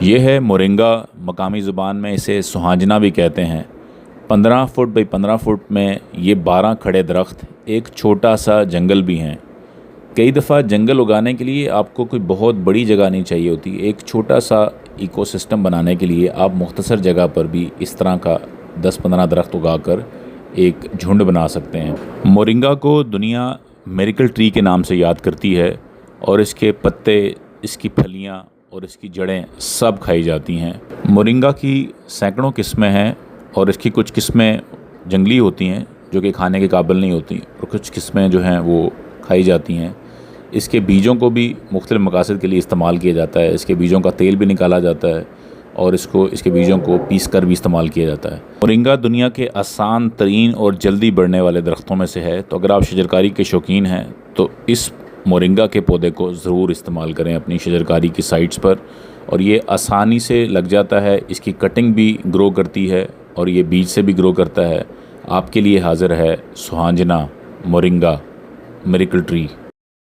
ये है मोरिंगा। मकामी ज़ुबान में इसे सुहांजना भी कहते हैं। 15 फुट बाई 15 फुट में ये 12 खड़े दरख्त एक छोटा सा जंगल भी हैं। कई दफ़ा जंगल उगाने के लिए आपको कोई बहुत बड़ी जगह नहीं चाहिए होती। एक छोटा सा इकोसिस्टम बनाने के लिए आप मुख्तसर जगह पर भी इस तरह का 10-15 दरख्त उगाकर एक झुंड बना सकते हैं। मोरिंगा को दुनिया मिरेकल ट्री के नाम से याद करती है और इसके पत्ते, इसकी फलियाँ और इसकी जड़ें सब खाई जाती हैं। मोरिंगा की सैकड़ों किस्में हैं और इसकी कुछ किस्में जंगली होती हैं जो कि खाने के काबिल नहीं होती और कुछ किस्में जो हैं वो खाई जाती हैं। इसके बीजों को भी मुख्तलिफ़ मकासद के लिए इस्तेमाल किया जाता है। इसके बीजों का तेल भी निकाला जाता है और इसके बीजों को पीस कर भी इस्तेमाल किया जाता है। मोरिंगा दुनिया के आसान तरीन और जल्दी बढ़ने वाले दरख्तों में से है। तो अगर आप शजरकारी के शौकीन हैं तो इस मोरिंगा के पौधे को ज़रूर इस्तेमाल करें अपनी शजरकारी की साइट्स पर। और ये आसानी से लग जाता है, इसकी कटिंग भी ग्रो करती है और ये बीज से भी ग्रो करता है। आपके लिए हाज़िर है सुहांजना मोरिंगा मिरेकल ट्री।